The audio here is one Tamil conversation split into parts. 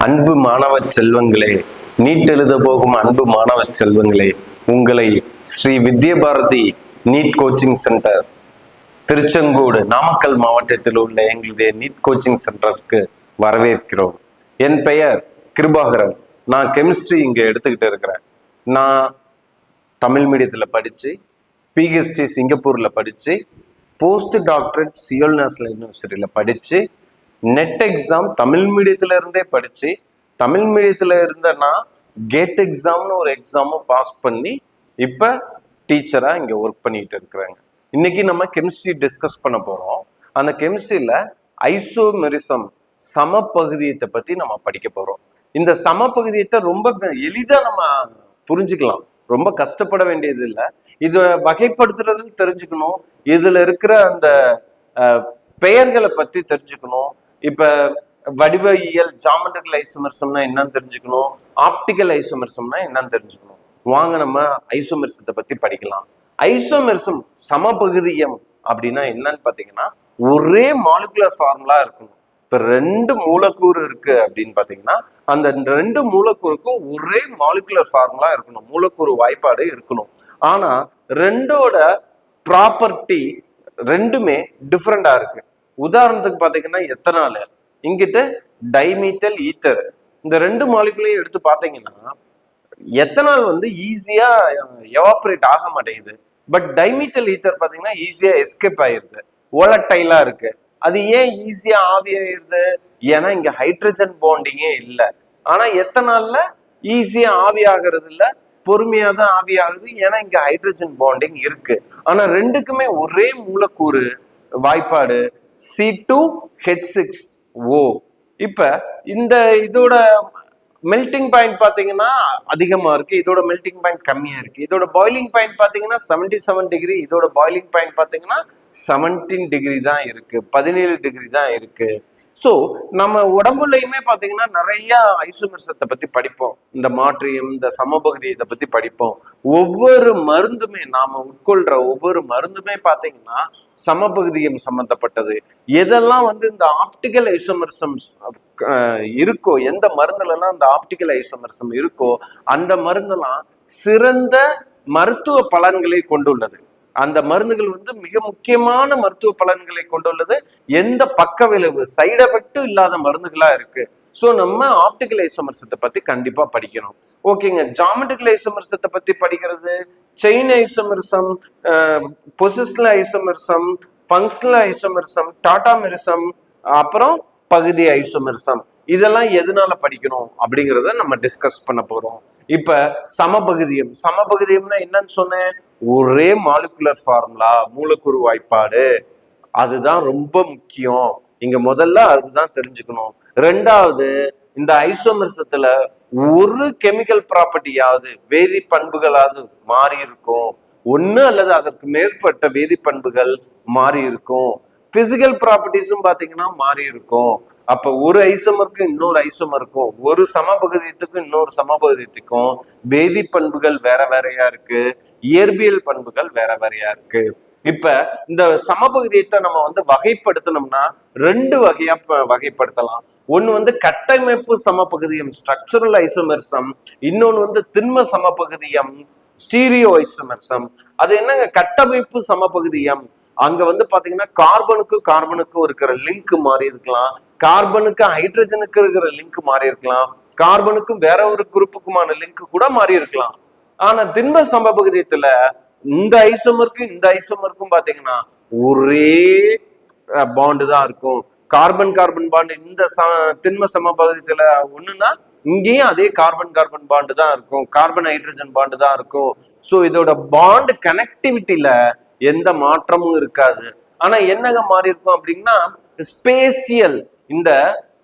அன்பு மாணவ செல்வங்களே, நீட் எழுத போகும் அன்பு மாணவ செல்வங்களே, உங்களை Sri Vidyabharathi NEET coaching centre Tiruchengode Namakkal மாவட்டத்தில் உள்ள எங்களுடைய நீட் கோச்சிங் சென்டருக்கு வரவேற்கிறோம். என் பெயர் கிருபாகரன். நான் கெமிஸ்ட்ரி இங்க எடுத்துக்கிட்டு இருக்கிறேன். நான் தமிழ் மீடியத்தில் படிச்சு பிஹெச்டி சிங்கப்பூர்ல படிச்சு போஸ்ட் டாக்டரேட் சியோல் நேஷனல் யூனிவர்சிட்டியில படிச்சு நெட் எக்ஸாம் தமிழ் மீடியத்துல இருந்தே படிச்சு தமிழ் மீடியத்துல இருந்தேன்னா கேட் எக்ஸாம்னு ஒரு எக்ஸாமும் பாஸ் பண்ணி இப்ப டீச்சரா இங்க ஒர்க் பண்ணிட்டு இருக்கிறாங்க. இன்னைக்கு நம்ம கெமிஸ்ட்ரி டிஸ்கஸ் பண்ண போறோம். அந்த கெமிஸ்ட்ரியில ஐசோமெரிசம் சமபகுதியத்தை பத்தி நம்ம படிக்க போறோம். இந்த சமபகுதியத்தை ரொம்ப எளிதா நம்ம புரிஞ்சுக்கலாம், ரொம்ப கஷ்டப்பட வேண்டியது இல்லை. இதை வகைப்படுத்துறது தெரிஞ்சுக்கணும், இதுல இருக்கிற அந்த பெயர்களை பத்தி தெரிஞ்சுக்கணும். இப்ப வடிவியல் ஜாமெட்ரிக்கல் ஐசோமெரிசம்னா என்னன்னு தெரிஞ்சுக்கணும், ஆப்டிக்கல் ஐசோமெரிசம்னா என்னன்னு தெரிஞ்சுக்கணும். வாங்க நம்ம ஐசோமெரிசத்தை பத்தி படிக்கலாம். ஐசோமெரிசம் சமபகுதியம் அப்படின்னா என்னன்னு பாத்தீங்கன்னா, ஒரே மாலிகுலர் ஃபார்முலா இருக்கணும். இப்ப ரெண்டு மூலக்கூறு இருக்கு அப்படின்னு பாத்தீங்கன்னா, அந்த ரெண்டு மூலக்கூறுக்கும் ஒரே மாலிகுலர் ஃபார்முலா இருக்கணும், மூலக்கூறு வாய்ப்பாடு இருக்கணும். ஆனா ரெண்டோட ப்ராப்பர்ட்டி ரெண்டுமே டிஃப்ரெண்டா இருக்கு. உதாரணத்துக்கு பாத்தீங்கன்னா எத்தனால், இங்கிட்ட டைமீத்தல் ஈத்தர், இந்த ரெண்டு மாலிகுலையும் எடுத்து பாத்தீங்கன்னா எத்தனால் வந்து ஈஸியா எவாபரேட் ஆக மாட்டேங்குது. பட் டைமீத்தல் ஈத்தர் பாத்தீங்கன்னா ஈஸியா எஸ்கேப் ஆயிருது, ஓலட்டைலா இருக்கு. அது ஏன் ஈஸியா ஆவி ஆயிருது? ஏன்னா இங்க ஹைட்ரஜன் பாண்டிங்கே இல்லை. ஆனா எத்தனால்ல ஈஸியா ஆவி ஆகிறது இல்லை, பொறுமையா தான் ஆவி ஆகுது, ஏன்னா இங்க ஹைட்ரஜன் பாண்டிங் இருக்கு. ஆனா ரெண்டுக்குமே ஒரே மூலக்கூறு வாய்ப்பாடு C2H6O. இப்ப இந்த இதோட மெல்டிங் பாயிண்ட் பாத்தீங்கன்னா அதிகமா இருக்கு, இதோட மெல்டிங் பாயிண்ட் கம்மியா இருக்கு. இதோட பாய்லிங் பாயிண்ட் பாத்தீங்கன்னா 77 டிகிரி, இதோட பாய்லிங் பாயிண்ட் பாத்தீங்கன்னா 17 டிகிரி தான் இருக்கு, 17 டிகிரி தான் இருக்கு. ஸோ நம்ம உடம்புலையுமே பாத்தீங்கன்னா நிறைய ஐசோமெரிசத்தை பத்தி படிப்போம், இந்த மாற்றியம் இந்த சமபகுதி இதை பத்தி படிப்போம். ஒவ்வொரு மருந்துமே நாம உட்கொள்ற ஒவ்வொரு மருந்துமே பாத்தீங்கன்னா சமபகுதியம் சம்பந்தப்பட்டது. எதெல்லாம் வந்து இந்த ஆப்டிக்கல் ஐசோமெரிசம் இருக்கோ, எந்த மருந்துல எல்லாம் அந்த ஆப்டிக்கல் ஐசோமெரிசம் இருக்கோ அந்த மருந்தெல்லாம் சிறந்த மருத்துவ பலன்களை கொண்டுள்ளது. அந்த மருந்துகள் வந்து மிக முக்கியமான மருத்துவ பலன்களை கொண்டுள்ளது. எந்த பக்க விளைவு சைடு எஃபெக்டும் இல்லாத மருந்துகளா இருக்கு. ஸோ நம்ம ஆப்டிக்கல் ஐசோமெரிசத்தை பத்தி கண்டிப்பா படிக்கணும். ஓகேங்க, ஜாமெட்ரிக்கல் ஐசோமெரிசத்தை பத்தி படிக்கிறது, chain isomerism, positional isomerism, functional isomerism, tautomerism, அப்புறம் பகுதி ஐசோமெரிசம், இதெல்லாம் எதனால படிக்கணும் அப்படிங்கிறத நம்ம டிஸ்கஸ் பண்ண போறோம். இப்ப சமபகுதியம், சமபகுதியம்னா என்னன்னு சொன்னேன், ஒரே மாலிகுலர் ஃபார்முலா, மூலக்கூறு வாய்ப்பாடு, அதுதான் ரொம்ப முக்கியம். இங்க முதல்ல அதுதான் தெரிஞ்சுக்கணும். ரெண்டாவது, இந்த ஐசோமெரிசத்துல ஒரு கெமிக்கல் ப்ராப்பர்ட்டியாவது வேதி பண்புகளாவது மாறி இருக்கும், ஒண்ணு அல்லது அதற்கு மேற்பட்ட வேதி பண்புகள் மாறி இருக்கும். பிசிக்கல் ப்ராப்பர்ட்டிஸும் பாத்தீங்கன்னா மாறி இருக்கும். அப்ப ஒரு ஐசோமருக்கும் இன்னொரு ஐசோமருக்கும், ஒரு சமபகுதியத்துக்கும் இன்னொரு சமபகுதியத்துக்கும் வேதி பண்புகள் வேற வேறையா இருக்கு, இயற்பியல் பண்புகள் வேற வேறையா இருக்கு. இப்ப இந்த சமபகுதியத்தை நம்ம வந்து வகைப்படுத்தணும்னா ரெண்டு வகையா வகைப்படுத்தலாம். ஒண்ணு வந்து கட்டமைப்பு சமபகுதியம் ஸ்ட்ரக்சரல் ஐசோமெரிசம், இன்னொன்னு வந்து திண்ம சமபகுதியம் ஸ்டீரியோ ஐசோமெரிசம். அது என்னங்க கட்டமைப்பு சமபகுதியம்? அங்க வந்து பாத்தீங்கன்னா கார்பனுக்கும் இருக்கிற லிங்க் மாறி இருக்கலாம், கார்பனுக்கு ஹைட்ரஜனுக்கு இருக்கிற லிங்க் மாறி இருக்கலாம், கார்பனுக்கும் வேற ஒரு குரூப்புக்குமான லிங்க் கூட மாறி இருக்கலாம். ஆனா திண்ம சமபகுதியத்துல இந்த ஐசோமருக்கும் இந்த ஐசோமருக்கும் பாத்தீங்கன்னா ஒரே பாண்டு தான் இருக்கும். கார்பன் பாண்டு இந்த திண்ம சமபகுதியத்துல ஒண்ணுன்னா இங்கேயும் அதே கார்பன் பாண்டு தான் இருக்கும், கார்பன் ஹைட்ரஜன் பாண்டு தான் இருக்கும். ஸோ இதோட பாண்ட் கனெக்டிவிட்டியில எந்த மாற்றமும் இருக்காது. ஆனா என்னங்க மாறி இருக்கும் அப்படின்னா ஸ்பேசியல், இந்த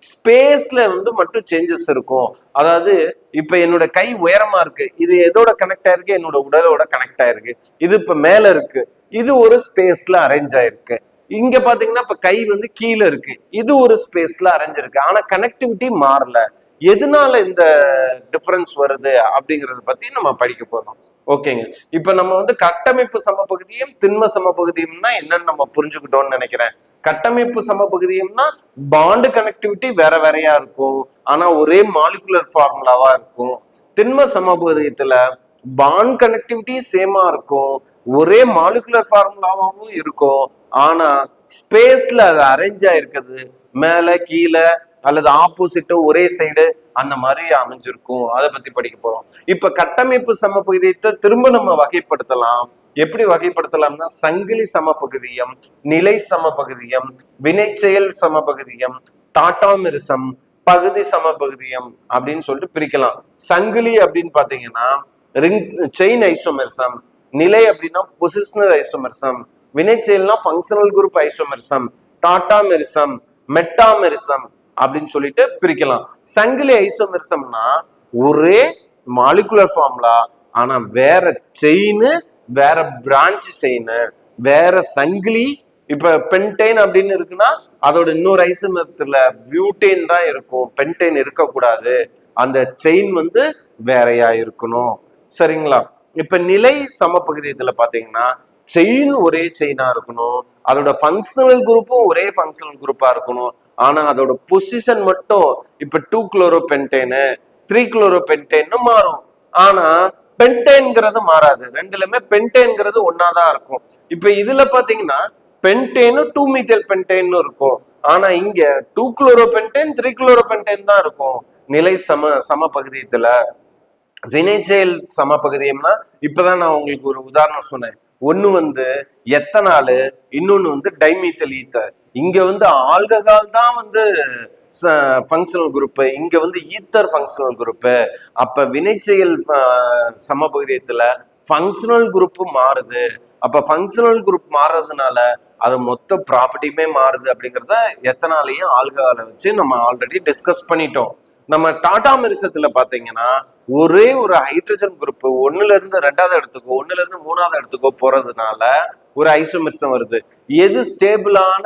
ஸ்பேஸ்ல வந்து மட்டும் சேஞ்சஸ் இருக்கும். அதாவது இப்ப என்னோட கை உயரமா இருக்கு, இது எதோட கனெக்ட் ஆயிருக்கு, என்னோட உடலோட கனெக்ட் ஆயிருக்கு. இது இப்ப மேல இருக்கு, இது ஒரு ஸ்பேஸ்ல அரேஞ்ச் ஆயிருக்கு. இங்க பாத்தீங்கன்னா இப்ப கை வந்து கீழே இருக்கு, இது ஒரு ஸ்பேஸ்ல அரைஞ்சிருக்கு, ஆனா கனெக்டிவிட்டி மாறல. எதனால இந்த டிஃபரன்ஸ் வருது அப்படிங்கறத பத்தி நம்ம படிக்க போறோம். ஓகேங்க. இப்ப நம்ம வந்து கட்டமைப்பு சமபகுதியும் திண்ம சமபகுதியும்னா என்னன்னு நம்ம புரிஞ்சுக்கிட்டோம்னு நினைக்கிறேன். கட்டமைப்பு சமபகுதியும்னா பாண்ட் கனெக்டிவிட்டி வேற வேறையா இருக்கும், ஆனா ஒரே மாலிகுலர் ஃபார்முலாவா இருக்கும். திண்ம சமபகுதியத்துல பாண்ட் கனெக்டிவிட்டி சேமா இருக்கும், ஒரே மாலிகுலர் ஃபார்முலாவும் இருக்கும், ஆனா ஸ்பேஸ்ல அது அரேஞ்ச் ஆயிருக்குது, மேல கீழே அல்லது ஆப்போசிட் ஒரே சைடு அந்த மாதிரி அமைஞ்சிருக்கும். அதை பத்தி படிக்க போறோம். இப்ப கட்டமைப்பு சமபகுதியத்தை திரும்ப நம்ம வகைப்படுத்தலாம். எப்படி வகைப்படுத்தலாம்னா சங்கிலி சமபகுதியம், நிலை சமபகுதியம், வினைச்செயல் சமபகுதியம், டாட்டாமிரிசம், பகுதி சமபகுதியம் அப்படின்னு சொல்லிட்டு பிரிக்கலாம். சங்கிலி அப்படின்னு பாத்தீங்கன்னா ரிங் செயின் ஐசோமெரிசம், நிலை அப்படின்னா பொசிஷனல் ஐசோமெரிசம், வினைச்செயல்னா functional group isomerism, tautomerism, metamerism அப்படின்னு சொல்லிட்டு பிரிக்கலாம். சங்கிலி ஐசோமெரிசம்னா ஒரே மாலிகுலர் ஃபார்முலா, ஆனா வேற செயின், வேற பிரான்ச் செயின், வேற சங்கிலி. இப்ப பென்டேன் அப்படின்னு இருக்குன்னா அதோட இன்னொரு ஐசோமெரத்துல பியூட்டேன் தான் இருக்கும், பென்டேன் இருக்கக்கூடாது, அந்த செயின் வந்து வேறையா இருக்கணும். சரிங்களா? இப்ப நிலை சமபகுதியத்துல பாத்தீங்கன்னா செயின் ஒரே செயினா இருக்கணும், அதோட ஃபங்க்ஷனல் குரூப்பும் ஒரே ஃபங்க்ஷனல் குரூப்பா இருக்கணும், ஆனா அதோட பொசிஷன் மட்டும் இப்ப 2 குளோரோபென்டேனு 3 குளோரோபென்டேன்னு மாறும், ஆனா பென்டேன்ங்கிறது மாறாது. ரெண்டுலயுமே பென்டேன்ங்கிறது ஒன்னாதான் இருக்கும். இப்ப இதுல பாத்தீங்கன்னா பென்டேனு 2 மீத்தேல் பென்டேன்னு இருக்கும், ஆனா இங்க 2 குளோரோபென்டேன் 3 குளோரோபென்டேன் தான் இருக்கும் நிலை சமபகுதியத்துல. வினைச்செயல் சமபகுதியம்னா இப்பதான் நான் உங்களுக்கு ஒரு உதாரணம் சொன்னேன். ஒண்ணு வந்து எத்தனாலு, இன்னொன்னு வந்து டைமீத்தல் ஈத்தர். இங்க வந்து ஆல்கஹால் தான் வந்து ஃபங்க்ஷனல் குரூப், இங்க வந்து ஈத்தர் ஃபங்க்ஷனல் குரூப். அப்ப வினைச்செயல் சமபகுதியத்துல ஃபங்க்ஷனல் குரூப் மாறுது. அப்ப ஃபங்க்ஷனல் குரூப் மாறுறதுனால அது மொத்த ப்ராப்பர்ட்டியுமே மாறுது அப்படிங்கிறத எத்தனாலையும் ஆல்கஹாலை வச்சு நம்ம ஆல்ரெடி டிஸ்கஸ் பண்ணிட்டோம். நம்ம டாட்டாமெரிசத்துல பாத்தீங்கன்னா ஒரே ஒரு ஹைட்ரஜன் குரூப் ஒண்ணுல இருந்து ரெண்டாவது இடத்துக்கோ ஒண்ணுல இருந்து மூணாவது இடத்துக்கோ போறதுனால ஒரு ஐசோமெரிசம் வருது. எது ஸ்டேபிளான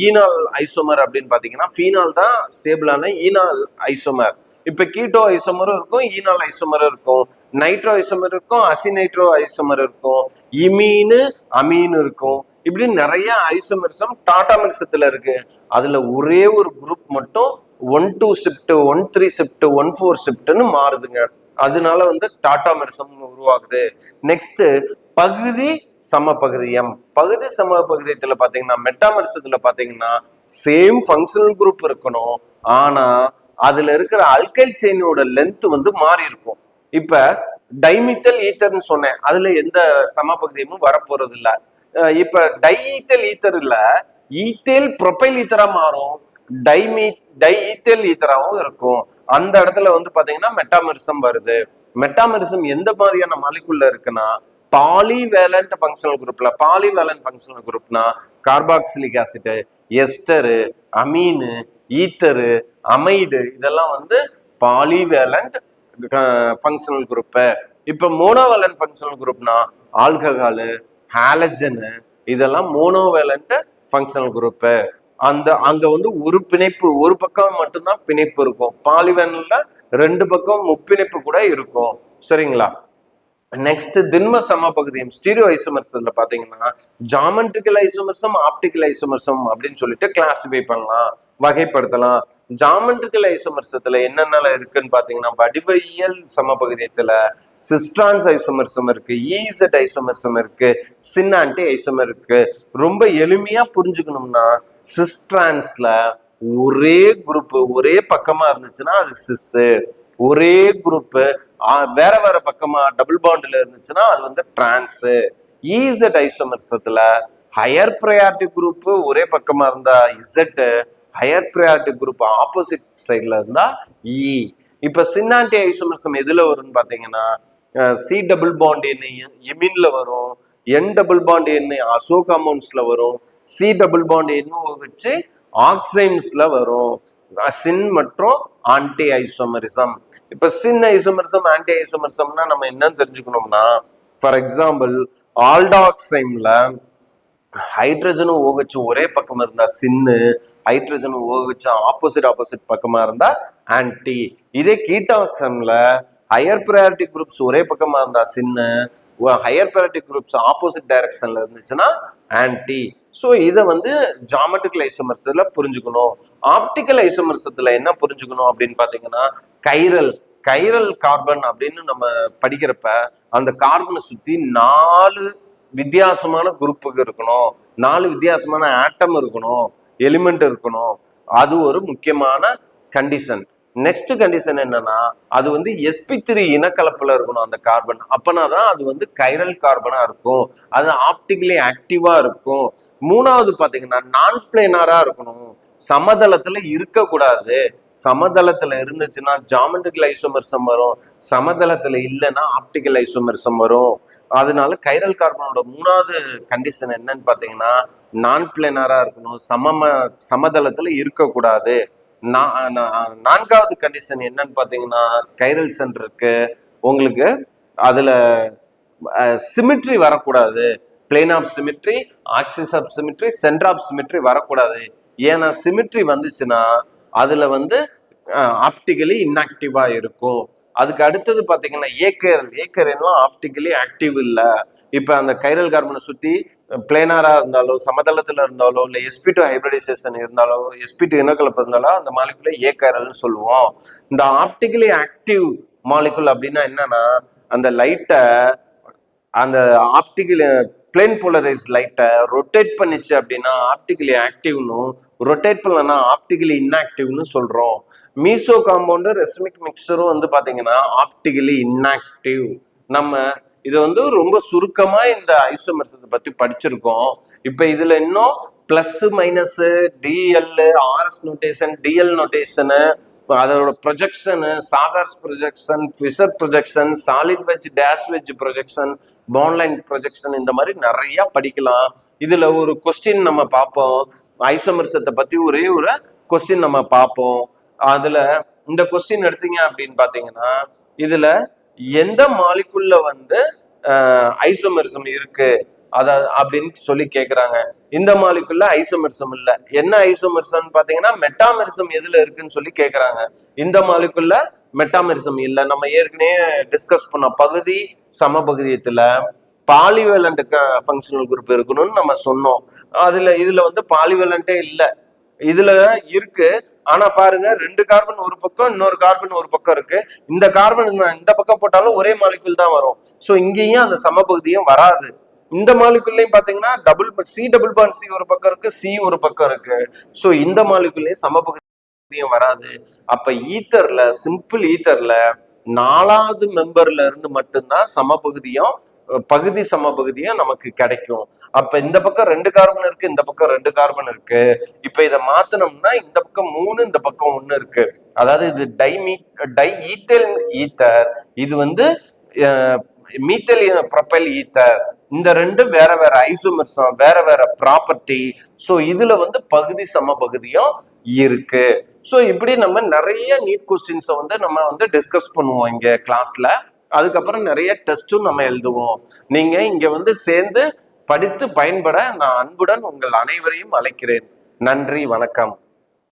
ஈனால் ஐசோமர் அப்படின்னு பாத்தீங்கன்னா ஃபீனால் தான் ஸ்டேபிளான ஈனால் ஐசோமர். இப்ப கீட்டோ ஐசோமரும் இருக்கும், ஈனால் ஐசோமரும் இருக்கும், நைட்ரோ ஐசோமர் இருக்கும், அசினைட்ரோ ஐசோமர் இருக்கும், இமீனு அமீன் இருக்கும். இப்படி நிறைய ஐசோமெரிசம் டாட்டாமெரிசத்துல இருக்கு. அதுல ஒரே ஒரு குரூப் மட்டும் 1,2 ஷிப்ட், 1,3 ஷிப்ட், 1,4 ஷிப்ட்னு மாறுதுங்க. அதனால வந்து டாட்டாமெரிசம் உருவாகுது. நெக்ஸ்ட் பகுதி சமபகுதியம். பகுதி சமபகுதியத்துல பாத்தீங்கன்னா மெட்டாமெரிசத்துல பாத்தீங்கன்னா சேம் ஃபங்க்ஷனல் குரூப் இருக்கணும், ஆனா அதுல இருக்கிற அல்கைல் செயினோட லென்த் வந்து மாறி இருக்கும். இப்ப டைமீத்தல் ஈத்தர்னு சொன்னேன், அதுல எந்த சமபகுதியமும் வரப்போறது இல்ல. இப்ப டைஈத்தல் ஈத்தர் இல்ல, ஈத்தேல் ப்ரொபைல் ஈத்தரா மாறும், டைஈத்தேல் ஈத்தராவும் இருக்கும். அந்த இடத்துல வந்து பாத்தீங்கன்னா மெட்டாமெரிசம் வருது. மெட்டாமெரிசம் எந்த மாதிரியான மாலிகுல்ல இருக்குன்னா பாலிவேலண்ட் ஃபங்க்ஷனல் குரூப்ல. பாலிவேலண்ட் ஃபங்க்ஷனல் குரூப்னா கார்பாக்சிலிக் ஆசிட், எஸ்டரு, அமீனு, ஈத்தரு, அமைடு, இதெல்லாம் வந்து பாலிவேலண்ட் ஃபங்க்ஷனல் குரூப். இப்ப மோனோவேலண்ட் ஃபங்க்ஷனல் குரூப்னா ஆல்கஹாலு, ஹாலஜனு, இதெல்லாம் மோனோவேலண்ட் ஃபங்க்ஷனல் குரூப். அங்க வந்து ஒரு பிணைப்பு, ஒரு பக்கம் மட்டும்தான் பிணைப்பு இருக்கும். பாலிவேலண்ட்ல ரெண்டு பக்கம் முப்பிணைப்பு கூட இருக்கும். சரிங்களா? நெக்ஸ்ட் திண்ம சமபகுதியம் ஸ்டீரியோ ஐசோமெர்ஸ்ல பாத்தீங்கன்னா ஜாமெட்ரிக்கல் ஐசோமெர்சம், ஆப்டிக்கல் ஐசோமெர்சம் அப்படின்னு சொல்லிட்டு கிளாசிஃபை பண்ணலாம், வகைப்படுத்தலாம். ஜாமெட்ரிக்கல் ஐசோமெர்சத்துல என்னென்ன இருக்குன்னு பாத்தீங்கன்னா வடிவியல் சமபகுதியத்துல சிஸ்ட்ரான்ஸ் ஐசோமெர்சம் இருக்கு, ஈசட் ஐசோமெர்சம் இருக்கு, சின் ஆன்டி ஐசோமர் இருக்கு. ரொம்ப எளிமையா புரிஞ்சுக்கணும்னா சிஸ்ட்ரான்ஸ்ல ஒரே குரூப் ஒரே பக்கமா இருந்துச்சுன்னா அது சிஸ், ஒரே குரூப் வேற வேற பக்கமா டபுள் பாண்ட்ல இருந்துச்சுன்னா அது வந்து டிரான்ஸ். ஈசட் ஐசோமெர்சத்துல ஹையர் ப்ரையாரிட்டி குரூப் ஒரே பக்கமா இருந்தா Z, higher priority group opposite சைட்ல இருந்தா இ. இப்ப சின்னான்டி ஐசோமெர்சம் எதுல வரும்னு பாத்தீங்கன்னா சி டபுள் பாண்ட் என்ன எமின்ல வரும், என் டபுள் பாண்ட் என்ன அசோ காம்பவுண்ட்ஸ்ல வரும், சி டபுள் பாண்ட் என்ன வச்சு ஆக்சைம்ஸ்ல வரும். சின் மற்றும் ஆன்டி ஐசோமெரிசம். இப்ப சின் ஐசோமெரிசம், ஆன்டி ஐசோமெரிசம்னா நம்ம என்ன தெரிஞ்சுக்கணும்னா, ஃபார் எக்ஸாம்பிள் ஆல்டாக்சைம்ல ஹைட்ரஜனும் OH ஒரே பக்கம் இருந்தா சின்னு, ஹைட்ரஜனும் OH ஆப்போசிட் பக்கமா இருந்தா ஆன்டி. இதே கீட்டாக்சன்ல ஹையர் ப்ரையாரிட்டி குரூப்ஸ் ஒரே பக்கமா இருந்தா சின்னு, ஹையர் ப்ரையாரிட்டி குரூப்ஸ் ஆப்போசிட் டைரக்ஷன்ல இருந்துச்சுன்னா ஆன்டி. ஸோ இதை வந்து ஜாமெட்ரிக்கல் ஐசோமர்ஸ்ல புரிஞ்சுக்கணும். ஆப்டிக்கல் ஐசோமர்சத்துல என்ன புரிஞ்சுக்கணும் அப்படின்னு பாத்தீங்கன்னா, கைரல் கார்பன் அப்படின்னு நம்ம படிக்கிறப்ப அந்த கார்பனை சுத்தி 4 வித்தியாசமான குரூப்புக்கு இருக்கணும், 4 வித்தியாசமான ஆட்டம் இருக்கணும், எலிமெண்ட் இருக்கணும். அது ஒரு முக்கியமான கண்டிஷன். நெக்ஸ்ட் கண்டிஷன் என்னன்னா, அது வந்து sp3 இனக்கலப்புல இருக்கணும் அந்த கார்பன். அப்பனாதான் அது வந்து கைரல் கார்பனா இருக்கும், அது ஆப்டிகலி ஆக்டிவா இருக்கும். மூணாவது பாத்தீங்கன்னா நான் பிளேனாரா இருக்கணும், சமதளத்துல இருக்கக்கூடாது. சமதளத்துல இருந்துச்சுன்னா ஜாமெட்ரிக்கல் ஐசோமர்சம் வரும், சமதளத்துல இல்லைன்னா ஆப்டிக்கல் ஐசோமர்சம் வரும். அதனால கைரல் கார்பனோட மூணாவது கண்டிஷன் என்னன்னு பாத்தீங்கன்னா, நான் பிளேனாரா இருக்கணும், சமதளத்துல இருக்கக்கூடாது. நான்காவது கண்டிஷன் என்னன்னு பாத்தீங்கன்னா, கைரல் சென்டருக்கு உங்களுக்கு அதுல சிமிட்ரி வரக்கூடாது. Plane of symmetry, axis of symmetry, centre of symmetry வரக்கூடாது. ஏன்னா சிமிட்ரி வந்துச்சுன்னா அதுல வந்து ஆப்டிகலி இன்ஆக்டிவா இருக்கும். அதுக்கு அடுத்தது பாத்தீங்கன்னா ஏக்கரெல்லாம் ஆப்டிகலி ஆக்டிவ் இல்ல. இப்ப அந்த கைரல் கார்பனை சுத்தி பிளேனாரா இருந்தாலோ, சமதளத்துல இருந்தாலோ, இல்ல sp2 ஹைபிரிடைசேஷன் இருந்தாலோ, sp2 இனக்கலப்பு இருந்தாலோ அந்த மாலிகுலை ஏக்கரல்னு சொல்லுவோம். இந்த ஆப்டிகலி ஆக்டிவ் மாலிகுல் அப்படின்னா என்னன்னா, அந்த லைட்டை அந்த ஆப்டிகல் பிளேன் போலரைஸ் லைட்டை ரொட்டேட் பண்ணிச்சு அப்படின்னா ஆப்டிகலி ஆக்டிவ்னு, ரொட்டேட் பண்ணலன்னா ஆப்டிகலி இன்ஆக்டிவ்னு சொல்றோம். மீசோ காம்பவுண்டு ரெஸ்மிக் மிக்சரும் வந்து பாத்தீங்கன்னா ஆப்டிகலி இன்ஆக்டிவ். நம்ம இது வந்து ரொம்ப சுருக்கமா இந்த ஐசோமர்சத்தை பத்தி படிச்சிருக்கோம். இப்ப இதுல இன்னும் plus minus, D L, R S notation, D L notation, அதோட projection, sawhorse projection, Fischer projection, solid wedge, dash wedge projection, bond line projection, இந்த மாதிரி நிறைய படிக்கலாம். இதுல ஒரு கொஸ்டின் நம்ம பார்ப்போம், ஐசோமர்சத்தை பத்தி ஒரே ஒரு கொஸ்டின் நம்ம பார்ப்போம். அதுல இந்த கொஸ்டின் எடுத்தீங்க அப்படின்னு பாத்தீங்கன்னா, இதுல எந்த மாலிகுல்ல வந்து ஐசோமர்சம் இருக்கு அத அப்படின்னு சொல்லி கேக்குறாங்க. இந்த மாலிகுல்ல ஐசோமர்சம் இல்ல. என்ன ஐசோமர்சம் பாத்தீங்கன்னா மெட்டாமெரிசம் எதுல இருக்குன்னு சொல்லி கேக்குறாங்க. இந்த மாலிகுல்ல மெட்டாமெரிசம் இல்ல. நம்ம ஏற்கனவே டிஸ்கஸ் பண்ண பகுதி சமபகுதியத்துல பாலிவேலண்ட் ஃபங்க்ஷனல் குரூப் இருக்கணும்னு நம்ம சொன்னோம். இதுல வந்து பாலிவேலண்டே இல்ல, இதுல இருக்கு. ஆனா பாருங்க, 2 கார்பன் ஒரு பக்கம், இன்னொரு கார்பன் ஒரு பக்கம் இருக்கு. இந்த கார்பன் இந்த பக்கம் போட்டாலும் ஒரே மாலிகுல் தான் வரும். சோ இங்கேயும் அந்த சமபகுதியும் வராது. இந்த மாலிகுல்லையும் பாத்தீங்கன்னா டபுள் பாண்ட் சி ஒரு பக்கம் இருக்கு, சி ஒரு பக்கம் இருக்கு. சோ இந்த மாலிகுல்லையும் சமபகுதியும் வராது. அப்ப ஈத்தர்ல, சிம்பிள் ஈத்தர்ல 4வது மெம்பர்ல இருந்து மட்டும்தான் சமபகுதியும் பகுதி சமபகுதியும் நமக்கு கிடைக்கும். அப்ப இந்த பக்கம் 2 கார்பன் இருக்கு, இந்த பக்கம் 2 கார்பன் இருக்கு. இப்ப இதை மாத்தணும்னா இந்த பக்கம் 3, இந்த பக்கம் 1 இருக்கு. அதாவது இது டை ஈத்தல் ஈத்தர், இது வந்து மீத்தல் ப்ரொபைல் ஈத்தர். இந்த 2 வேற வேற ஐசோமர்சம், வேற வேற ப்ராப்பர்ட்டி. சோ இதுல வந்து பகுதி சமபகுதியும் இருக்கு. சோ இப்படி நம்ம நிறைய நீட் கொஸ்டின்ஸை வந்து நம்ம வந்து டிஸ்கஸ் பண்ணுவோம் இங்க கிளாஸ்ல. அதுக்கப்புறம் நிறைய டெஸ்டும் நம்ம எழுதுவோம். நீங்க இங்க வந்து சேர்ந்து படித்து பயன்பட நான் அன்புடன் உங்கள் அனைவரையும் அழைக்கிறேன். நன்றி, வணக்கம்.